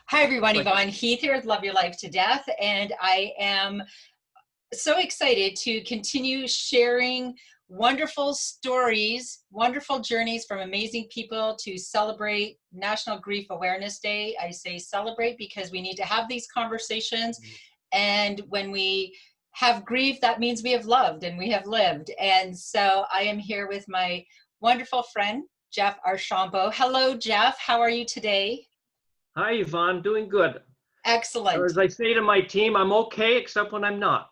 Hi everyone, Like, Yvonne Heath here with Love Your Life to Death, and I am so excited to continue sharing wonderful stories, wonderful journeys from amazing people to celebrate National Grief Awareness Day. I say celebrate because we need to have these conversations, and when we have grief, that means we have loved and we have lived. And so I am here with my wonderful friend, Jeff Archambeault. Hello, Jeff. How are you today? hi, Yvonne, doing good. Or Excellent. as I say to my team, I'm okay, except when I'm not.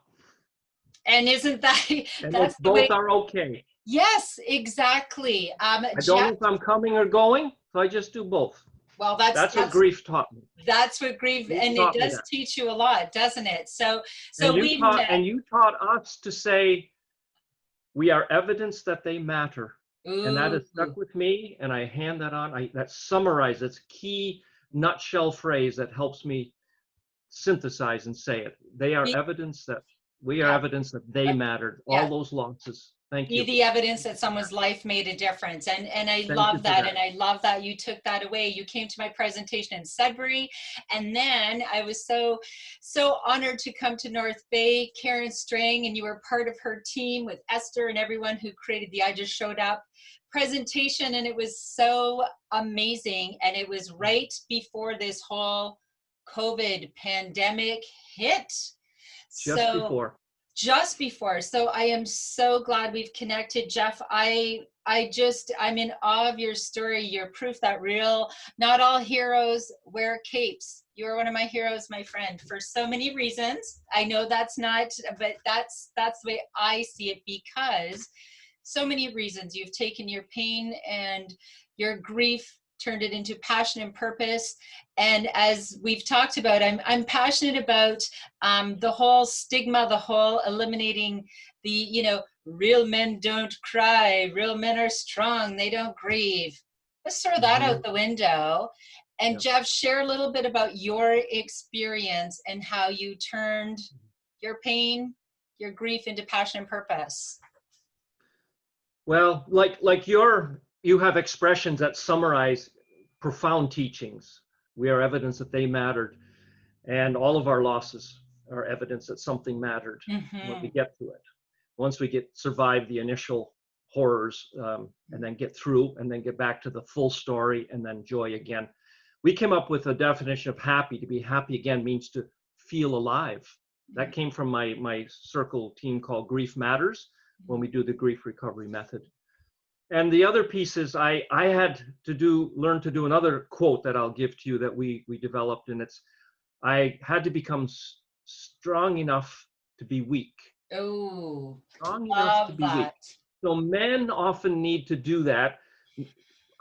And isn't that, And that's those the way, both are okay. yes, exactly. I don't Jeff, know if I'm coming or going, so I just do both. well, that's, That's what that's, grief taught me. that's what grief, Grief and it taught me does that. teach you a lot, doesn't it? So, And so we've met. you taught us to say we are evidence that they matter. And that Ooh, has stuck with me, and I hand that on. That summarizes, it's a key nutshell phrase that helps me synthesize and say it. They are be, evidence that we are yeah, evidence that they mattered. yeah. All those losses. Thank Be you. the evidence that someone's life made a difference. And I Thank you love for that. that. And I love that you took that away. You came to my presentation in Sudbury. And then I was so honored to come to North Bay, Karen Strang, and you were part of her team with Esther and everyone who created the I Just Showed Up presentation. And it was so amazing. And it was right before this whole COVID pandemic hit. Just So before. just before. So I am so glad we've connected, Jeff. I'm in awe of your story. You're proof that not all heroes wear capes. You're one of my heroes, my friend, for so many reasons. I know that's not, but that's the way I see it, because so many reasons. You've taken your pain and your grief, turned it into passion and purpose. And as we've talked about, I'm passionate about the whole stigma, the whole eliminating the, real men don't cry, real men are strong, they don't grieve. Let's throw that Mm-hmm. out the window. And Yeah. Jeff, share a little bit about your experience and how you turned your pain, your grief into passion and purpose. Well, you have expressions that summarize profound teachings. We are evidence that they mattered, and all of our losses are evidence that something mattered when we get to it. Once we survive the initial horrors, and then get through, and then get back to the full story, and then joy again. We came up with a definition of happy. To be happy again means to feel alive. That came from my circle team called Grief Matters, when we do the grief recovery method. And the other piece is I had to learn to do another quote that I'll give to you that we developed, and it's, I had to become strong enough to be weak. Oh, Strong enough to love be weak. that. So men often need to do that.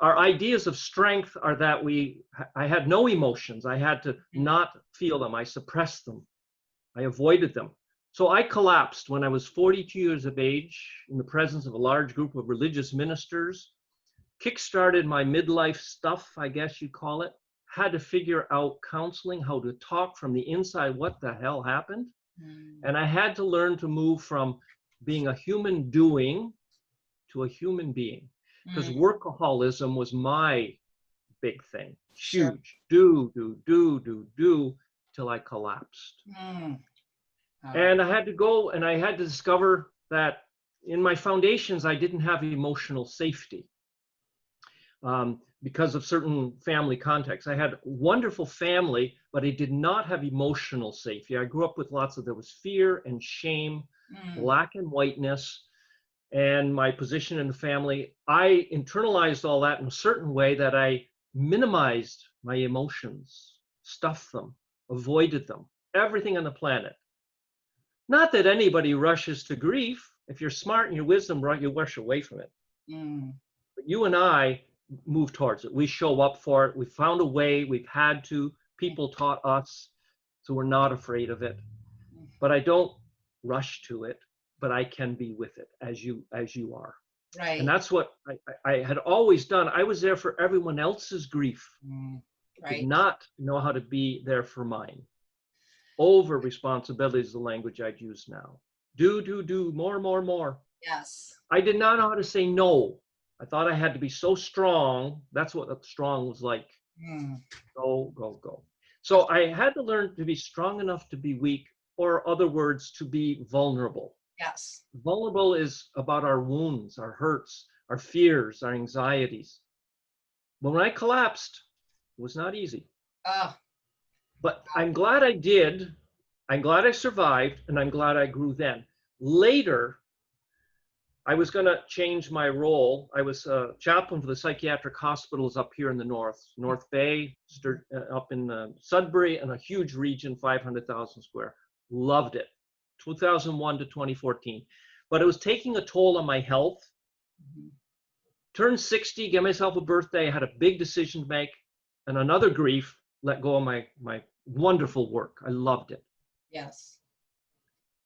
Our ideas of strength are that I had no emotions. I had to not feel them. I suppressed them. I avoided them. So I collapsed when I was 42 years of age in the presence of a large group of religious ministers, kickstarted my midlife stuff, I guess you'd call it, had to figure out counseling, how to talk from the inside, what the hell happened. And I had to learn to move from being a human doing to a human being, because workaholism was my big thing. Sure. Huge. Do, till I collapsed. And I had to go and I had to discover that in my foundations, I didn't have emotional safety because of certain family contexts. I had a wonderful family, but I did not have emotional safety. I grew up with there was fear and shame, black and whiteness, and my position in the family. I internalized all that in a certain way that I minimized my emotions, stuffed them, avoided them, everything on the planet. Not that anybody rushes to grief. If you're smart and your wisdom, you rush away from it. But you and I move towards it. We show up for it. We found a way. We've had to. People taught us, so we're not afraid of it. But I don't rush to it, but I can be with it as you are. Right. And that's what I had always done. I was there for everyone else's grief. Right. Did not know how to be there for mine. Over responsibility is the language I'd use now. Do, more. Yes. I did not know how to say no. I thought I had to be so strong. That's what strong was like. Go. So I had to learn to be strong enough to be weak, or other words, to be vulnerable. Yes. Vulnerable is about our wounds, our hurts, our fears, our anxieties. But when I collapsed, it was not easy. Oh, But I'm glad I did. I'm glad I survived, and I'm glad I grew then. Later, I was going to change my role. I was a chaplain for the psychiatric hospitals up here in the North Bay, up in Sudbury, and a huge region, 500,000 square. Loved it, 2001 to 2014. But it was taking a toll on my health. Turned 60, gave myself a birthday. I had a big decision to make, and another grief, let go of my wonderful work. I loved it. yes.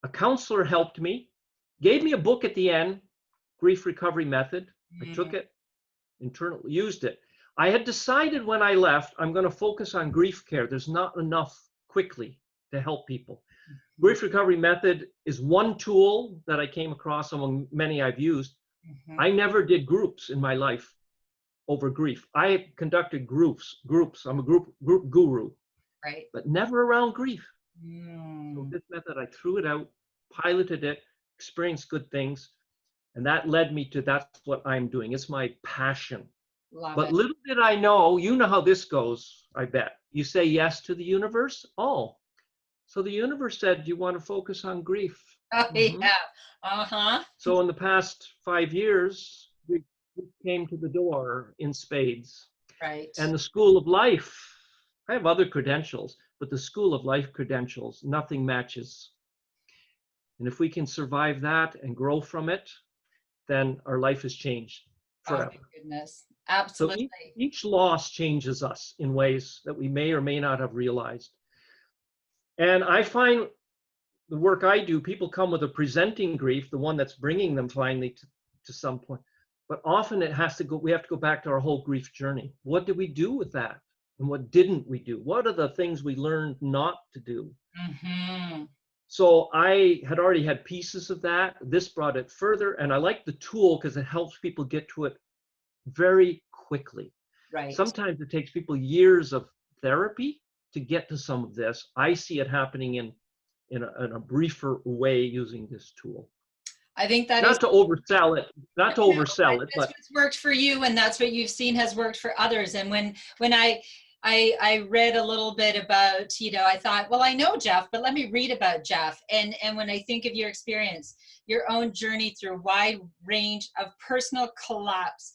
A counselor helped me, gave me a book at the end, Grief Recovery Method. I took it, internally used it. I had decided when I left, I'm going to focus on grief care. There's not enough quickly to help people. Grief Recovery Method is one tool that I came across among many I've used. I never did groups in my life over grief. I conducted groups. I'm a group guru, Right. but never around grief. So this method, I threw it out, piloted it, experienced good things, and that led me to that's what I'm doing. It's my passion. But little did I know, you know how this goes, I bet. You say yes to the universe. Oh, so the universe said, do you want to focus on grief? Oh, yeah. So in the past 5 years, we came to the door in spades. Right. And the School of Life, I have other credentials, but the School of Life credentials, nothing matches. And if we can survive that and grow from it, then our life has changed forever. Oh, my goodness. Absolutely. So each loss changes us in ways that we may or may not have realized. And I find the work I do, people come with a presenting grief, the one that's bringing them finally to some point. But often we have to go back to our whole grief journey. What did we do with that? And what didn't we do? What are the things we learned not to do? So I had already had pieces of that. This brought it further. And I like the tool because it helps people get to it very quickly. Right. Sometimes it takes people years of therapy to get to some of this. I see it happening in a briefer way using this tool. I think that not to oversell it, but that's what's worked for you, and that's what you've seen has worked for others. And when I read a little bit about, I thought, well, I know Jeff, but let me read about Jeff. And when I think of your experience, your own journey through a wide range of personal collapse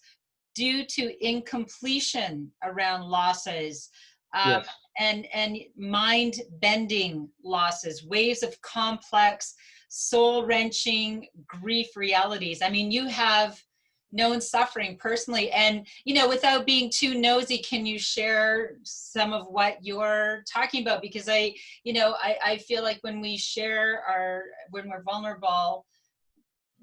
due to incompletion around losses, yes. and mind-bending losses, waves of complex, soul-wrenching grief realities. I mean, you have known suffering personally, and without being too nosy, can you share some of what you're talking about? Because I feel like when we share when we're vulnerable,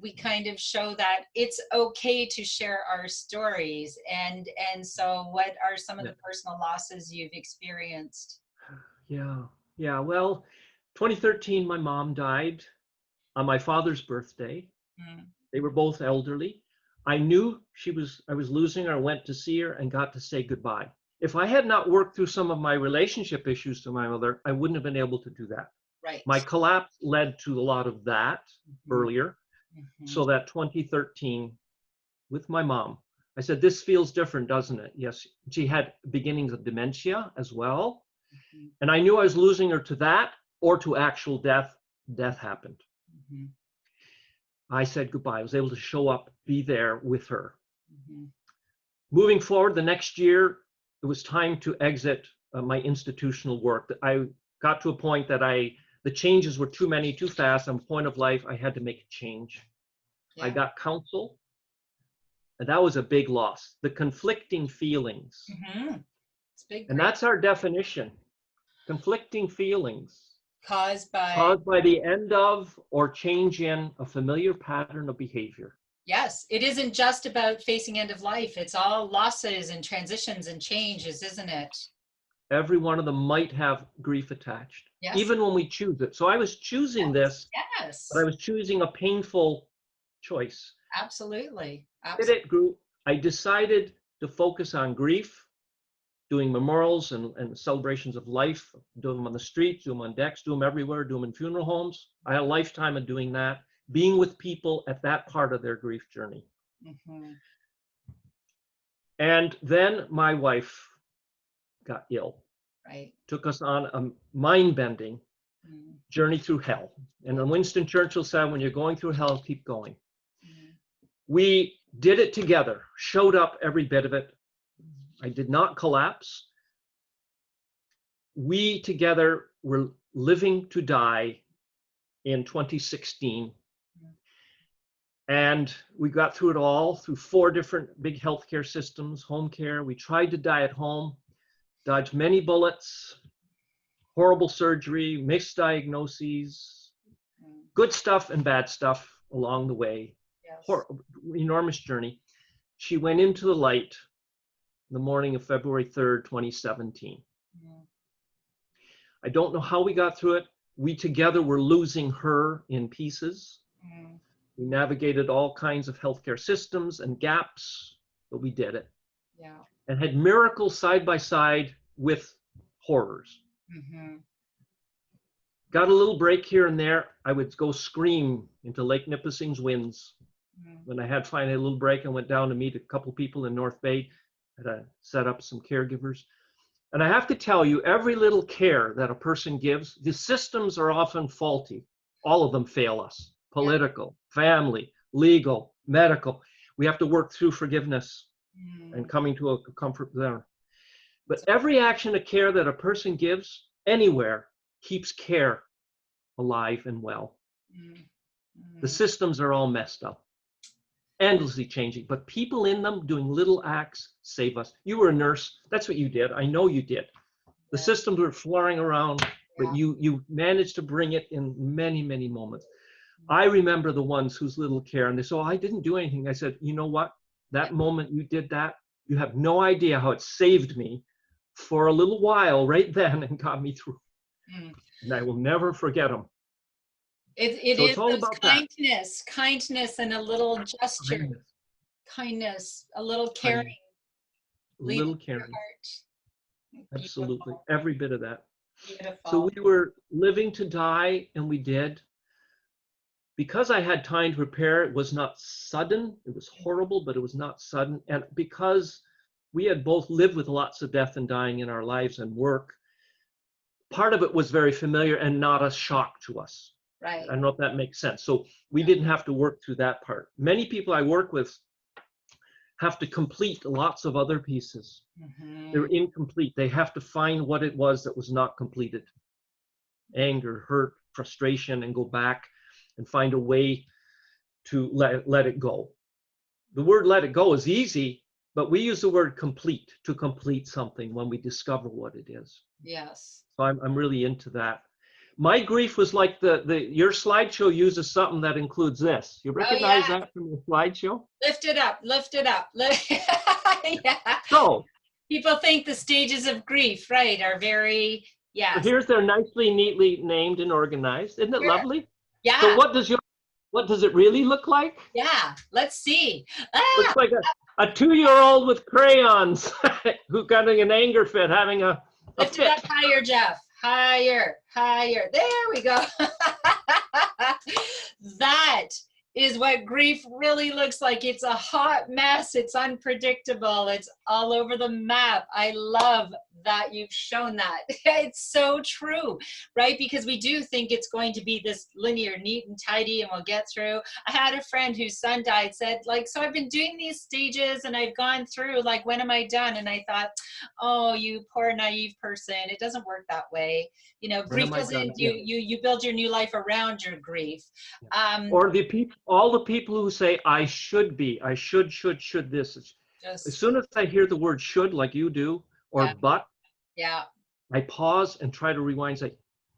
we kind of show that it's okay to share our stories. And so what are some of the personal losses you've experienced? Yeah. Well, 2013, my mom died on my father's birthday. They were both elderly. I knew I was losing her. I went to see her and got to say goodbye. If I had not worked through some of my relationship issues to my mother, I wouldn't have been able to do that. Right. My collapse led to a lot of that earlier. So that 2013 with my mom, I said, this feels different, doesn't it? Yes. She had beginnings of dementia as well. And I knew I was losing her to that or to actual death. Death happened. I said goodbye. I was able to show up, be there with her. Moving forward, the next year, it was time to exit my institutional work. I got to a point that the changes were too many, too fast. On point of life, I had to make a change. I got counsel, and that was a big loss. The conflicting feelings. It's big. And that's our definition. Conflicting feelings. Caused by the end of or change in a familiar pattern of behavior. Yes, it isn't just about facing end of life. It's all losses and transitions and changes, isn't it? Every one of them might have grief attached, even when we choose it. So I was choosing this, but I was choosing a painful choice. Absolutely. I decided to focus on grief doing memorials and celebrations of life, do them on the streets, do them on decks, do them everywhere, do them in funeral homes. I had a lifetime of doing that, being with people at that part of their grief journey. Mm-hmm. And then my wife got ill. Right. Took us on a mind-bending journey through hell. And then Winston Churchill said, when you're going through hell, keep going. We did it together, showed up every bit of it. I did not collapse. We together were living to die in 2016. And we got through it all through 4 different big healthcare systems, home care. We tried to die at home, dodged many bullets, horrible surgery, misdiagnoses, good stuff and bad stuff along the way. Yes. Enormous journey. She went into the light the morning of February 3rd, 2017. I don't know how we got through it. We together were losing her in pieces. We navigated all kinds of healthcare systems and gaps, but we did it. Yeah. And had miracles side by side with horrors. Got a little break here and there. I would go scream into Lake Nipissing's winds. When I had finally a little break, I went down to meet a couple people in North Bay. Had to set up some caregivers. And I have to tell you, every little care that a person gives, the systems are often faulty. All of them fail us. Political, family, legal, medical. We have to work through forgiveness and coming to a comfort there. But every action of care that a person gives anywhere keeps care alive and well. The systems are all messed up, endlessly changing, but people in them doing little acts save us. You were a nurse. That's what you did. I know you did. The systems were flaring around, but you managed to bring it in many, many moments. I remember the ones whose little care, and they said, oh, I didn't do anything. I said, you know what? That moment you did that, you have no idea how it saved me for a little while right then and got me through. And I will never forget them. It is all about kindness and a little gesture. Kindness, a little caring. A little caring. Absolutely. Beautiful. Every bit of that. Beautiful. So we were living to die, and we did. Because I had time to prepare, it was not sudden. It was horrible, but it was not sudden. And because we had both lived with lots of death and dying in our lives and work, part of it was very familiar and not a shock to us. Right. I don't know if that makes sense. So we didn't have to work through that part. Many people I work with have to complete lots of other pieces. They're incomplete. They have to find what it was that was not completed. Anger, hurt, frustration, and go back and find a way to let it go. The word let it go is easy, but we use the word complete to complete something when we discover what it is. Yes. So I'm really into that. My grief was like your slideshow uses something that includes this. You recognize that from your slideshow? Lift it up, lift it up. Yeah. So people think the stages of grief, right, are very, so here's they're nicely, neatly named and organized. Isn't it lovely? Yeah. So what does it really look like? Yeah, let's see. Looks like a 2-year-old with crayons who got an anger fit, having a lift fit. It up higher, Jeff. Higher, higher. There we go. That is what grief really looks like. It's a hot mess. It's unpredictable. It's all over the map. I love that you've shown that. It's so true, right? Because we do think it's going to be this linear, neat and tidy, and we'll get through. I had a friend whose son died, said, like, so I've been doing these stages and I've gone through, like, when am I done? And I thought, oh, you poor naive person. It doesn't work that way. You know, grief doesn't, you build your new life around your grief. Or all the people who say, I should be, I should this. As soon as I hear the word should, like you do, or but, I pause and try to rewind and say,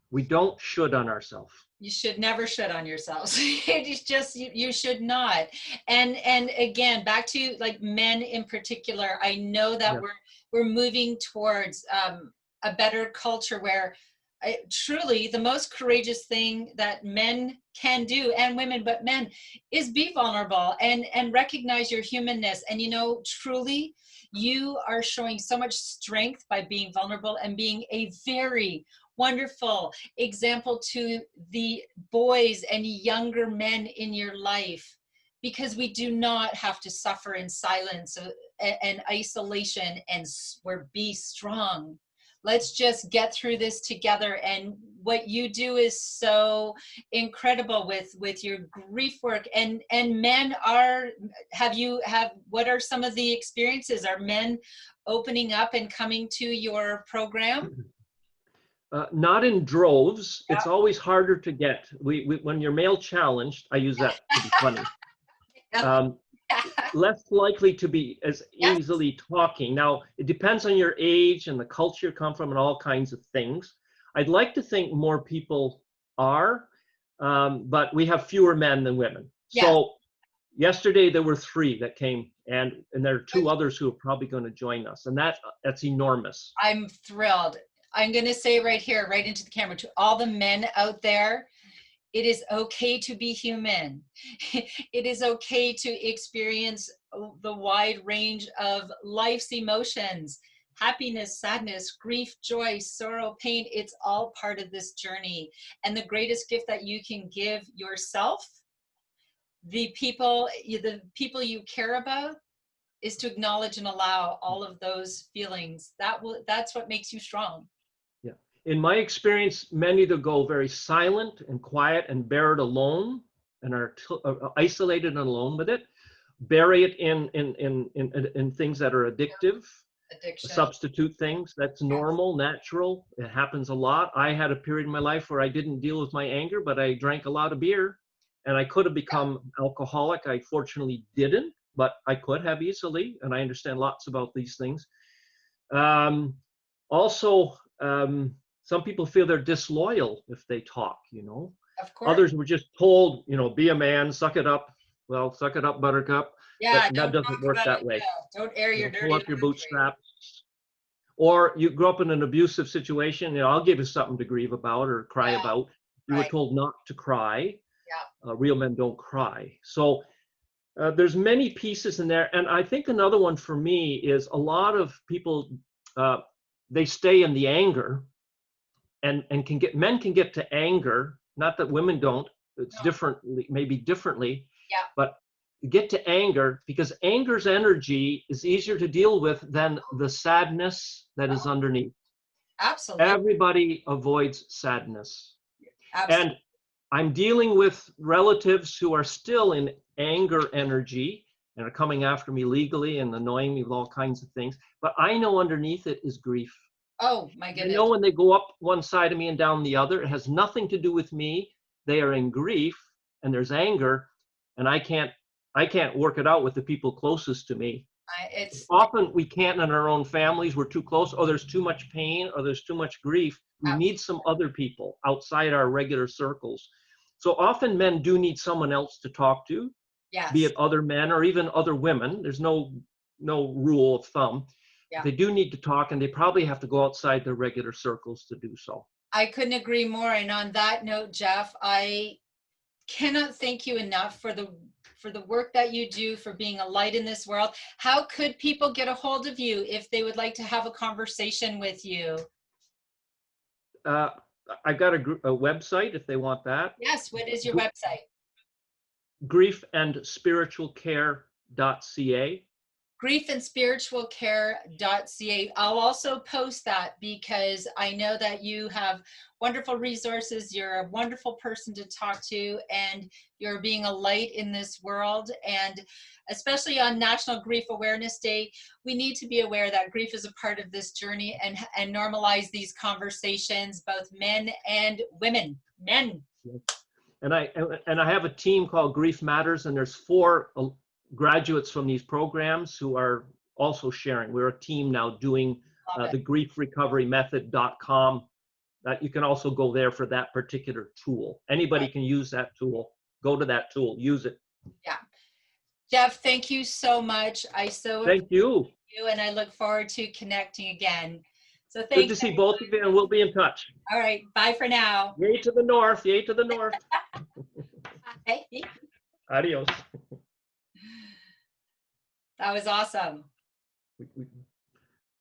we don't should on ourselves. You should never should on yourselves. It's just, you should not. And again, back to like men in particular, I know that we're moving towards a better culture where truly the most courageous thing that men can do, and women, but men, is be vulnerable and recognize your humanness. And, you know, truly, you are showing so much strength by being vulnerable and being a very wonderful example to the boys and younger men in your life, because we do not have to suffer in silence and isolation, and we're be strong. Let's just get through this together. And what you do is so incredible with your grief work. And men are, what are some of the experiences? Are men opening up and coming to your program? Not in droves. Yep. It's always harder to get. When you're male challenged, I use that to be funny. Less likely to be as easily talking. Now, it depends on your age and the culture you come from and all kinds of things. I'd like to think more people are, but we have fewer men than women. Yeah. So yesterday there were 3 that came, and there are 2 others who are probably going to join us, and that's enormous. I'm thrilled. I'm going to say right here, right into the camera, to all the men out there, it is okay to be human. It is okay to experience the wide range of life's emotions: happiness, sadness, grief, joy, sorrow, pain. It's all part of this journey. And the greatest gift that you can give yourself, the people you care about, is to acknowledge and allow all of those feelings. That's what makes you strong. Yeah. In my experience, men either go very silent and quiet and bear it alone and are isolated and alone with it, bury it in things that are addictive, Addiction. substitute things. That's normal, natural. It happens a lot. I had a period in my life where I didn't deal with my anger, but I drank a lot of beer, and I could have become alcoholic. I fortunately didn't, but I could have easily, and I understand lots about these things. Also, some people feel they're disloyal if they talk, you know. Of course. Others were just told, you know, be a man, suck it up. Well, suck it up, buttercup. Yeah, But that doesn't work that way. Don't air your dirty pull up your bootstraps. Or you grew up in an abusive situation, you know, I'll give you something to grieve about or cry about. You were told not to cry. Yeah. Real men don't cry. So there's many pieces in there. And I think another one for me is a lot of people, they stay in the anger and men can get to anger, not that women don't, it's differently, maybe differently, but get to anger because anger's energy is easier to deal with than the sadness that is underneath. Absolutely. Everybody avoids sadness. Absolutely. And I'm dealing with relatives who are still in anger energy and are coming after me legally and annoying me with all kinds of things. But I know underneath it is grief. Oh, my goodness. I know when they go up one side of me and down the other, it has nothing to do with me. They are in grief and there's anger, and I can't work it out with the people closest to me. It's often we can't in our own families. We're too close, or there's too much pain, or there's too much grief. We need some other people outside our regular circles. So often men do need someone else to talk to, be it other men or even other women. There's no rule of thumb. They do need to talk, and they probably have to go outside their regular circles to do so. I couldn't agree more. And on that note, Jeff, I cannot thank you enough for the work that you do, for being a light in this world. How could people get a hold of you if they would like to have a conversation with you? I've got a website if they want that. Yes, what is your website? griefandspiritualcare.ca. griefandspiritualcare.ca. I'll also post that because I know that you have wonderful resources. You're a wonderful person to talk to, and you're being a light in this world. And especially on National Grief Awareness Day, we need to be aware that grief is a part of this journey, and normalize these conversations, both men and women. Men. And I have a team called Grief Matters, and there's 4 graduates from these programs who are also sharing. We're a team now doing the griefrecoverymethod.com. That you can also go there for that particular tool. Anybody can use that tool. Go to that tool, use it. Yeah. Jeff, thank you so much. I so thank you, and I look forward to connecting again. So Good thanks. to see both of you, and we'll be in touch. All right. Bye for now. Yay to the north. Yay to the north. Bye. Adios. That was awesome. We